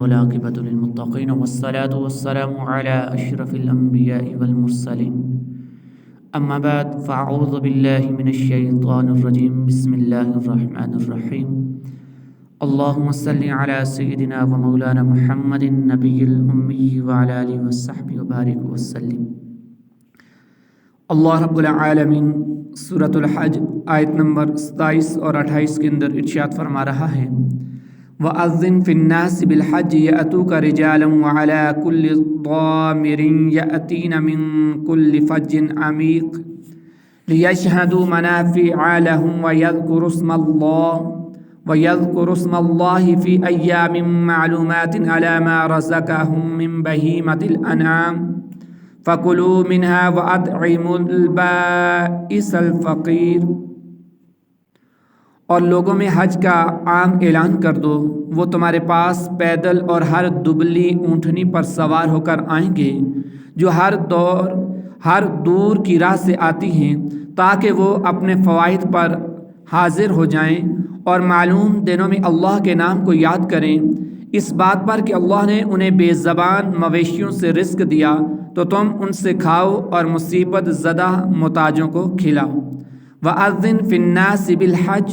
والعاقبة للمتقين والصلاة والسلام على أشرف الأنبياء والمرسلين أما بعد فأعوذ بالله من الشيطان الرجيم بسم الله الرحمن الرحيم اللهم صل على سيدنا ومولانا محمد النبي الأمي وعلى آله وصحبه وبارك وسلم۔ اللہ رب العالمین سورۃ الحج آیت نمبر 27 اور 28 کے اندر ارشاد فرما رہا ہے وَأَذِّن فِي النَّاسِ بِالْحَجِّ يَأْتُوكَ رِجَالًا وَعَلَى كُلِّ ضَامِرٍ يَأْتِينَ مِنْ كُلِّ فَجٍّ عَمِيقٍ لِيَشْهَدُوا مَنَافِعَ لَهُمْ وَيَذْكُرُوا اسْمَ اللَّهِ فِي أَيَّامٍ مَّعْلُومَاتٍ عَلَى مَا رَزَقَهُم مِّن بَهِيمَةِ الْأَنْعَامِ فَكُلُوا مِنْهَا وَأَطْعِمُوا الْبَائِسَ الْفَقِيرَ۔ اور لوگوں میں حج کا عام اعلان کر دو، وہ تمہارے پاس پیدل اور ہر دبلی اونٹنی پر سوار ہو کر آئیں گے جو ہر دور کی راہ سے آتی ہیں، تاکہ وہ اپنے فوائد پر حاضر ہو جائیں اور معلوم دنوں میں اللہ کے نام کو یاد کریں، اس بات پر کہ اللہ نے انہیں بے زبان مویشیوں سے رزق دیا تو تم ان سے کھاؤ اور مصیبت زدہ محتاجوں کو کھلاؤ۔ وَأَذِّن فِي النَّاسِ بِالْحَجِّ،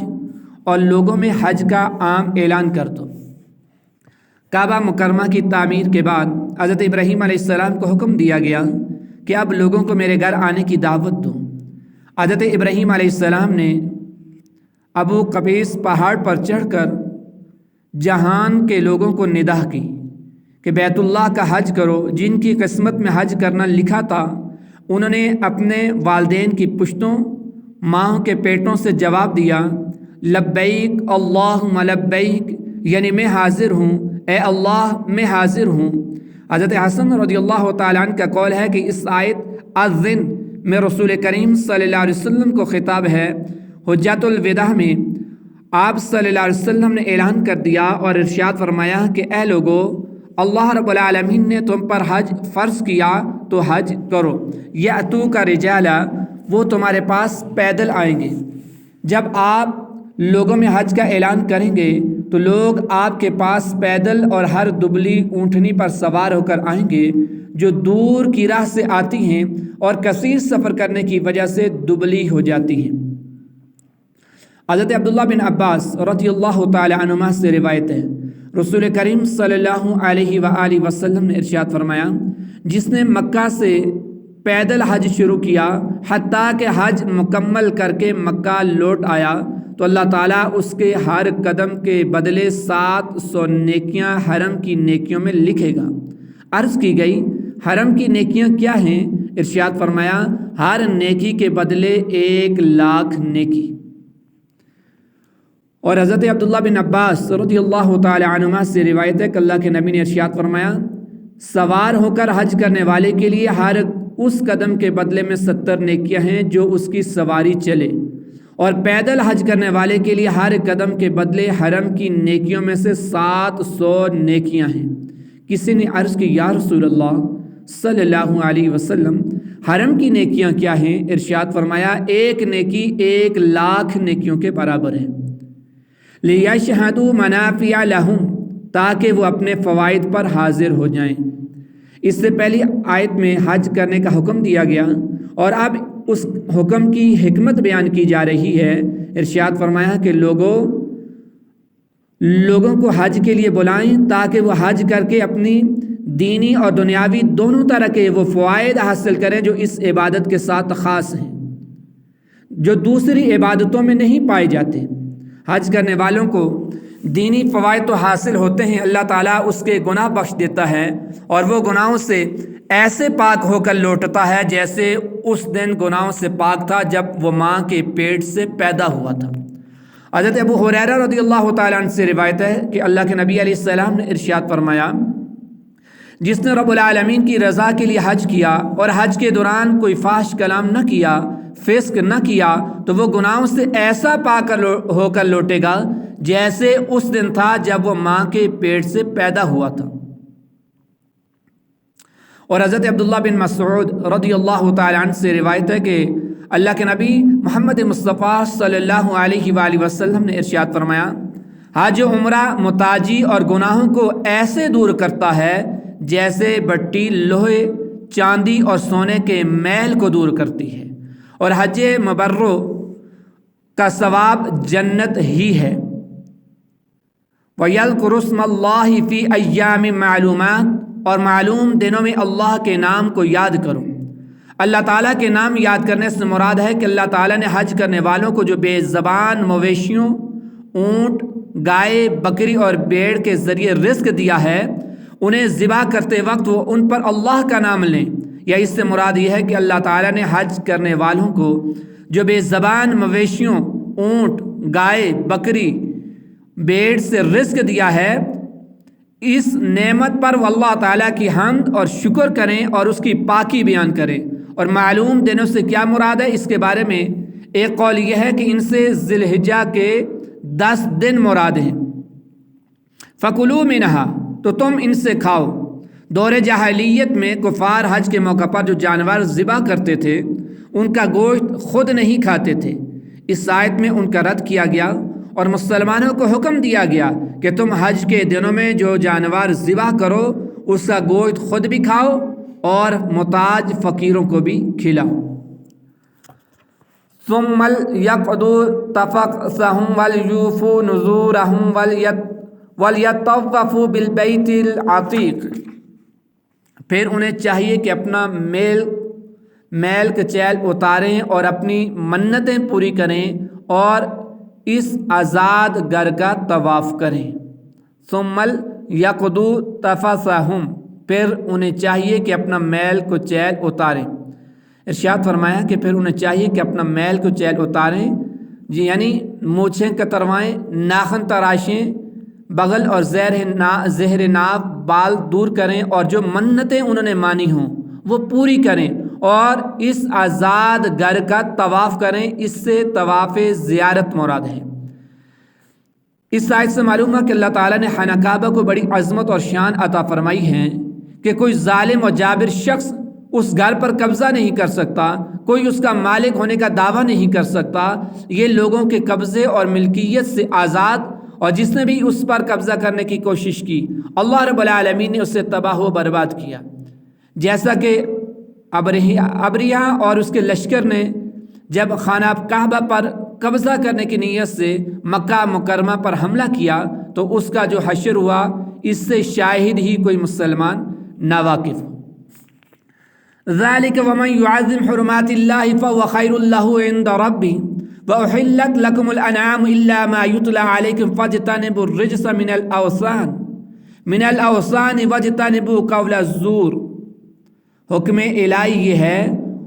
اور لوگوں میں حج کا عام اعلان کر دو۔ کعبہ مکرمہ کی تعمیر کے بعد حضرت ابراہیم علیہ السلام کو حکم دیا گیا کہ اب لوگوں کو میرے گھر آنے کی دعوت دو۔ حضرت ابراہیم علیہ السلام نے ابو قبیس پہاڑ پر چڑھ کر جہان کے لوگوں کو ندا کی کہ بیت اللہ کا حج کرو۔ جن کی قسمت میں حج کرنا لکھا تھا انہوں نے اپنے والدین کی پشتوں ماں کے پیٹوں سے جواب دیا لبیک اللہم لبیک، یعنی میں حاضر ہوں، اے اللہ میں حاضر ہوں۔ حضرت حسن رضی اللہ تعالیٰ عنہ کا قول ہے کہ اس آیت اذن میں رسول کریم صلی اللہ علیہ وسلم کو خطاب ہے۔ حجۃ الوداع میں آپ صلی اللہ علیہ وسلم نے اعلان کر دیا اور ارشاد فرمایا کہ اے لوگو، اللہ رب العالمین نے تم پر حج فرض کیا تو حج کرو۔ یأتوک رجالا، وہ تمہارے پاس پیدل آئیں گے۔ جب آپ لوگوں میں حج کا اعلان کریں گے تو لوگ آپ کے پاس پیدل اور ہر دبلی اونٹنی پر سوار ہو کر آئیں گے جو دور کی راہ سے آتی ہیں اور کثیر سفر کرنے کی وجہ سے دبلی ہو جاتی ہیں۔ حضرت عبداللہ بن عباس رضی اللہ تعالی عنہما سے روایت ہے، رسول کریم صلی اللہ علیہ وآلہ وسلم نے ارشاد فرمایا جس نے مکہ سے پیدل حج شروع کیا حتیٰ کہ حج مکمل کر کے مکہ لوٹ آیا تو اللہ تعالیٰ اس کے ہر قدم کے بدلے 700 نیکیاں حرم کی نیکیوں میں لکھے گا۔ عرض کی گئی حرم کی نیکیاں کیا ہیں؟ ارشاد فرمایا ہر نیکی کے بدلے 1,00,000 نیکی۔ اور حضرت عبداللہ بن عباس رضی اللہ تعالی عنہما سے روایت ہے کہ اللہ کے نبی نے ارشاد فرمایا سوار ہو کر حج کرنے والے کے لیے ہر اس قدم کے بدلے میں 70 نیکیاں ہیں جو اس کی سواری چلے، اور پیدل حج کرنے والے کے لیے ہر قدم کے بدلے حرم کی نیکیوں میں سے 700 نیکیاں ہیں۔ کسی نے عرض کی یا رسول اللہ صلی اللہ علیہ وسلم حرم کی نیکیاں کیا ہیں؟ ارشاد فرمایا ایک نیکی 1,00,000 نیکیوں کے برابر ہے۔ لِيَشْهَدُوا مَنَافِعَ لَهُمْ، تاکہ وہ اپنے فوائد پر حاضر ہو جائیں۔ اس سے پہلی آیت میں حج کرنے کا حکم دیا گیا اور اب اس حکم کی حکمت بیان کی جا رہی ہے۔ ارشاد فرمایا کہ لوگوں کو حج کے لیے بلائیں تاکہ وہ حج کر کے اپنی دینی اور دنیاوی دونوں طرح کے وہ فوائد حاصل کریں جو اس عبادت کے ساتھ خاص ہیں، جو دوسری عبادتوں میں نہیں پائے جاتے۔ حج کرنے والوں کو دینی فوائد تو حاصل ہوتے ہیں، اللہ تعالیٰ اس کے گناہ بخش دیتا ہے اور وہ گناہوں سے ایسے پاک ہو کر لوٹتا ہے جیسے اس دن گناہوں سے پاک تھا جب وہ ماں کے پیٹ سے پیدا ہوا تھا۔ حضرت ابو ہریرہ رضی اللہ تعالیٰ عنہ سے روایت ہے کہ اللہ کے نبی علیہ السلام نے ارشاد فرمایا جس نے رب العالمین کی رضا کے لیے حج کیا اور حج کے دوران کوئی فحش کلام نہ کیا، فسق نہ کیا، تو وہ گناہوں سے ایسا پاک ہو کر لوٹے گا جیسے اس دن تھا جب وہ ماں کے پیٹ سے پیدا ہوا تھا۔ اور حضرت عبداللہ بن مسعود رضی اللہ تعالی عنہ سے روایت ہے کہ اللہ کے نبی محمد مصطفیٰ صلی اللہ علیہ وآلہ وسلم نے ارشاد فرمایا حج و عمرہ متاجی اور گناہوں کو ایسے دور کرتا ہے جیسے بٹی لوہے، چاندی اور سونے کے میل کو دور کرتی ہے، اور حج مبرو کا ثواب جنت ہی ہے۔ وَيَذْكُرُ اسْمَ اللَّهِ فِي أَيَّامٍ مَعْلُومَاتٍ، اور معلوم دنوں میں اللہ کے نام کو یاد کرو۔ اللہ تعالیٰ کے نام یاد کرنے سے مراد ہے کہ اللہ تعالیٰ نے حج کرنے والوں کو جو بے زبان مویشیوں، اونٹ، گائے، بکری اور بھیڑ کے ذریعے رزق دیا ہے، انہیں ذبح کرتے وقت وہ ان پر اللہ کا نام لیں، یا اس سے مراد یہ ہے کہ اللہ تعالیٰ نے حج کرنے والوں کو جو بے زبان مویشیوں، اونٹ، گائے، بکری، بھیڑ سے رزق دیا ہے، اس نعمت پر وہ اللہ تعالیٰ کی حمد اور شکر کریں اور اس کی پاکی بیان کریں۔ اور معلوم دنوں سے کیا مراد ہے، اس کے بارے میں ایک قول یہ ہے کہ ان سے ذی الحجہ کے 10 دن مراد ہیں۔ فَكُلُوا مِنْهَا، تو تم ان سے کھاؤ۔ دور جاہلیت میں کفار حج کے موقع پر جو جانور ذبح کرتے تھے ان کا گوشت خود نہیں کھاتے تھے۔ اس آیت میں ان کا رد کیا گیا اور مسلمانوں کو حکم دیا گیا کہ تم حج کے دنوں میں جو جانور ذبح کرو اس کا گوشت خود بھی کھاؤ اور محتاج فقیروں کو بھی کھلاؤ۔ ثم ليقضوا تفثهم وليوفوا نذورهم وليطوفوا بالبيت العتيق، پھر انہیں چاہیے کہ اپنا میل کچیل اتاریں اور اپنی منتیں پوری کریں اور اس آزاد گھر کا طواف کریں۔ ثم ليقضوا تفثهم، پھر انہیں چاہیے کہ اپنا میل کچیل اتاریں۔ ارشاد فرمایا کہ پھر انہیں چاہیے کہ اپنا میل کچیل اتاریں، یعنی مونچھیں کتروائیں، ناخن تراشیں، بغل اور زہر ناف بال دور کریں، اور جو منتیں انہوں نے مانی ہوں وہ پوری کریں اور اس آزاد گھر کا طواف کریں۔ اس سے طواف زیارت مراد ہے۔ اس آیت سے معلوم ہے کہ اللہ تعالیٰ نے خانہ کعبہ کو بڑی عظمت اور شان عطا فرمائی ہے کہ کوئی ظالم اور جابر شخص اس گھر پر قبضہ نہیں کر سکتا، کوئی اس کا مالک ہونے کا دعویٰ نہیں کر سکتا۔ یہ لوگوں کے قبضے اور ملکیت سے آزاد، اور جس نے بھی اس پر قبضہ کرنے کی کوشش کی اللہ رب العالمین نے اسے تباہ و برباد کیا، جیسا کہ ابریہ اور اس کے لشکر نے جب خانہ کعبہ پر قبضہ کرنے کی نیت سے مکہ مکرمہ پر حملہ کیا تو اس کا جو حشر ہوا اس سے شاہد ہی کوئی مسلمان ناواقف ہو۔ ذالک ومن یعظم حرمات اللہ فهو خیر له عند ربہ وأحلت لكم الأنعام إلا ما يتلى عليكم فاجتنبوا الرجس من الأوثان واجتنبوا قول الزور۔ حکم الہی یہ ہے،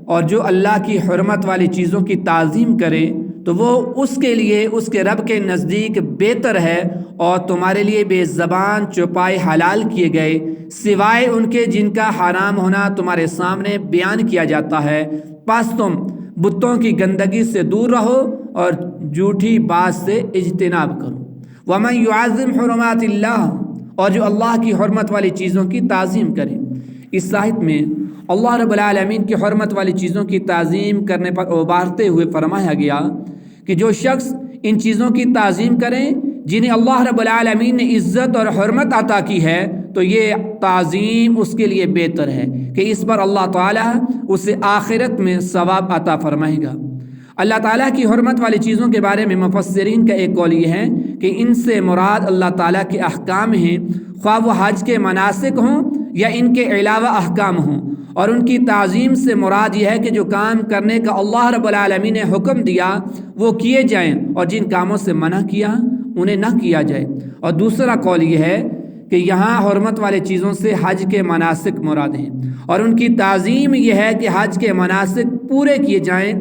اور جو اللہ کی حرمت والی چیزوں کی تعظیم کرے تو وہ اس کے لیے اس کے رب کے نزدیک بہتر ہے، اور تمہارے لیے بے زبان چوپائے حلال کیے گئے سوائے ان کے جن کا حرام ہونا تمہارے سامنے بیان کیا جاتا ہے۔ پس تم بتوں کی گندگی سے دور رہو اور جھوٹی بات سے اجتناب کرو۔ ومن یعظم حرمات اللہ، اور جو اللہ کی حرمت والی چیزوں کی تعظیم کرے۔ اس آیت میں اللہ رب العالمین کی حرمت والی چیزوں کی تعظیم کرنے پر ابھارتے ہوئے فرمایا گیا کہ جو شخص ان چیزوں کی تعظیم کریں جنہیں اللہ رب العالمین نے عزت اور حرمت عطا کی ہے تو یہ تعظیم اس کے لیے بہتر ہے کہ اس پر اللہ تعالیٰ اسے آخرت میں ثواب عطا فرمائے گا۔ اللہ تعالیٰ کی حرمت والی چیزوں کے بارے میں مفسرین کا ایک قول یہ ہے کہ ان سے مراد اللہ تعالیٰ کے احکام ہیں، خواہ وہ حج کے مناسک ہوں یا ان کے علاوہ احکام ہوں، اور ان کی تعظیم سے مراد یہ ہے کہ جو کام کرنے کا اللہ رب العالمین نے حکم دیا وہ کیے جائیں اور جن کاموں سے منع کیا انہیں نہ کیا جائے۔ اور دوسرا قول یہ ہے کہ یہاں حرمت والے چیزوں سے حج کے مناسک مراد ہیں، اور ان کی تعظیم یہ ہے کہ حج کے مناسک پورے کیے جائیں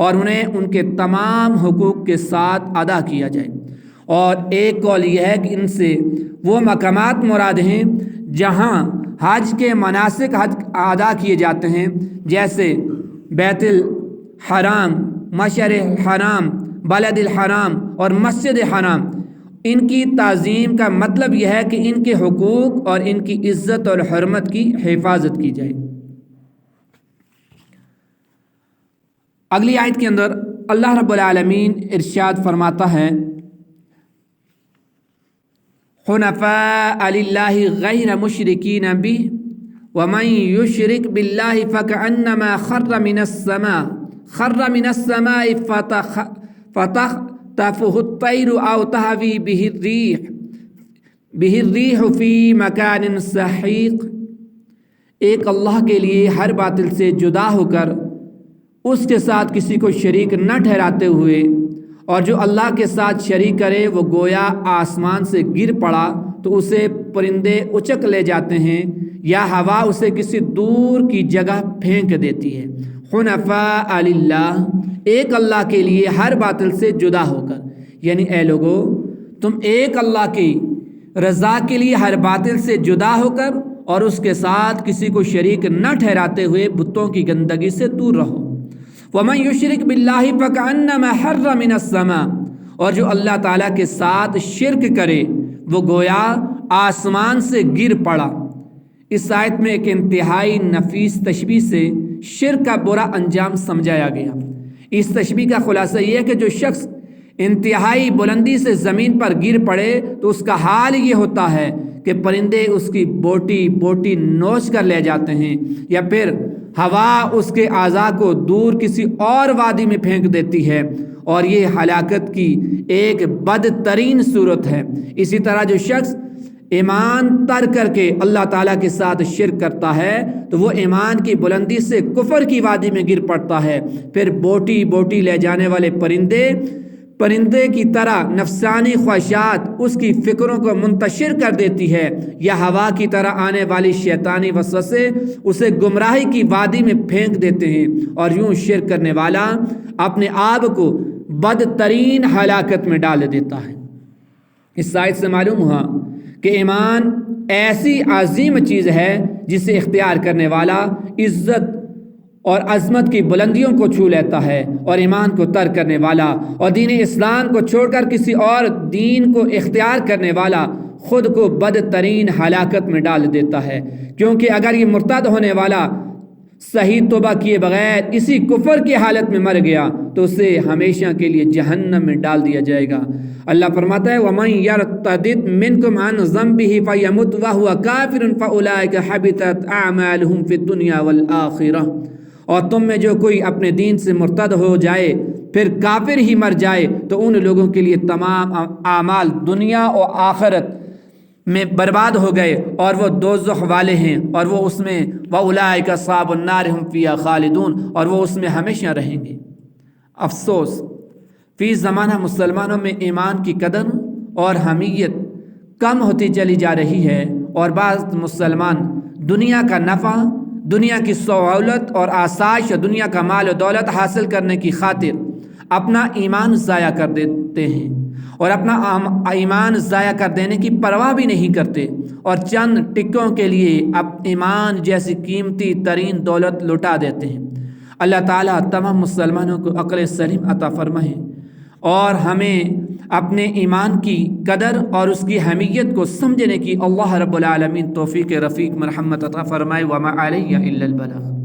اور انہیں ان کے تمام حقوق کے ساتھ ادا کیا جائے۔ اور ایک قول یہ ہے کہ ان سے وہ مقامات مراد ہیں جہاں حج کے مناسک حج ادا کیے جاتے ہیں، جیسے بیت الحرام، مشعر الحرام، بلد الحرام اور مسجد حرام۔ ان کی تعظیم کا مطلب یہ ہے کہ ان کے حقوق اور ان کی عزت اور حرمت کی حفاظت کی جائے۔ اگلی آیت کے اندر اللہ رب العالمین ارشاد فرماتا ہے حنفاء للہ غیر مشرکین بہ ومن یشرک باللہ فکأنما خر من السماء فتخطفہ الطیر او تہوی بہ الریح فی مکان سحیق۔ ایک اللہ کے لیے ہر باطل سے جدا ہو کر اس کے ساتھ کسی کو شریک نہ ٹھہراتے ہوئے، اور جو اللہ کے ساتھ شریک کرے وہ گویا آسمان سے گر پڑا تو اسے پرندے اچک لے جاتے ہیں یا ہوا اسے کسی دور کی جگہ پھینک دیتی ہے۔ حنفاء للہ، ایک اللہ کے لیے ہر باطل سے جدا ہو کر، یعنی اے لوگو تم ایک اللہ کی رضا کے لیے ہر باطل سے جدا ہو کر اور اس کے ساتھ کسی کو شریک نہ ٹھہراتے ہوئے بتوں کی گندگی سے دور رہو۔ وَمَن يُشْرِكْ بِاللَّهِ فَكَأَنَّمَا خَرَّ مِنَ السَّمَاءِ، اور جو اللہ تعالیٰ کے ساتھ شرک کرے وہ گویا آسمان سے گر پڑا۔ اس آیت میں ایک انتہائی نفیس تشبیہ سے شرک کا برا انجام سمجھایا گیا۔ اس تشبیہ کا خلاصہ یہ ہے کہ جو شخص انتہائی بلندی سے زمین پر گر پڑے تو اس کا حال یہ ہوتا ہے کہ پرندے اس کی بوٹی بوٹی نوچ کر لے جاتے ہیں، یا پھر ہوا اس کے اعضاء کو دور کسی اور وادی میں پھینک دیتی ہے، اور یہ ہلاکت کی ایک بدترین صورت ہے۔ اسی طرح جو شخص ایمان ترک کر کے اللہ تعالیٰ کے ساتھ شرک کرتا ہے تو وہ ایمان کی بلندی سے کفر کی وادی میں گر پڑتا ہے، پھر بوٹی بوٹی لے جانے والے پرندے کی طرح نفسانی خواہشات اس کی فکروں کو منتشر کر دیتی ہے، یا ہوا کی طرح آنے والی شیطانی وسوسے اسے گمراہی کی وادی میں پھینک دیتے ہیں، اور یوں شرک کرنے والا اپنے آپ کو بدترین ہلاکت میں ڈال دیتا ہے۔ اس آیت سے معلوم ہوا کہ ایمان ایسی عظیم چیز ہے جسے اختیار کرنے والا عزت اور عظمت کی بلندیوں کو چھو لیتا ہے، اور ایمان کو ترک کرنے والا اور دین اسلام کو چھوڑ کر کسی اور دین کو اختیار کرنے والا خود کو بدترین ہلاکت میں ڈال دیتا ہے، کیونکہ اگر یہ مرتد ہونے والا صحیح توبہ کیے بغیر اسی کفر کی حالت میں مر گیا تو اسے ہمیشہ کے لیے جہنم میں ڈال دیا جائے گا۔ اللہ فرماتا ہے وَمَن يَرْتَدِدْ مِنْكُمْ عَنْ ذَنْبِهِ فَيَمُتْ وَهُوَ كَافِرٌ فَأُولَٰئِكَ حَبِطَتْ أَعْمَالُهُمْ فِي الدُّنْيَا وَالْآخِرَةِ، اور تم میں جو کوئی اپنے دین سے مرتد ہو جائے پھر کافر ہی مر جائے تو ان لوگوں کے لیے تمام اعمال دنیا اور آخرت میں برباد ہو گئے، اور وہ دوزخ والے ہیں، اور وہ اس میں وَأُولَٰئِكَ أَصْحَابُ النَّارِ هُمْ فِيهَا خَالِدُونَ، اور وہ اس میں ہمیشہ رہیں گے۔ افسوس، فی زمانہ مسلمانوں میں ایمان کی قدر اور حمیت کم ہوتی چلی جا رہی ہے، اور بعض مسلمان دنیا کا نفع، دنیا کی سہولت اور آسائش اور دنیا کا مال و دولت حاصل کرنے کی خاطر اپنا ایمان ضائع کر دیتے ہیں، اور اپنا ایمان ضائع کر دینے کی پرواہ بھی نہیں کرتے، اور چند ٹکوں کے لیے اب ایمان جیسی قیمتی ترین دولت لٹا دیتے ہیں۔ اللہ تعالیٰ تمام مسلمانوں کو عقل سلیم عطا فرمائے، اور ہمیں اپنے ایمان کی قدر اور اس کی اہمیت کو سمجھنے کی اللہ رب العالمین توفیق رفیق مرحمت عطا فرمائے۔ وما علیہ الا البلاغ۔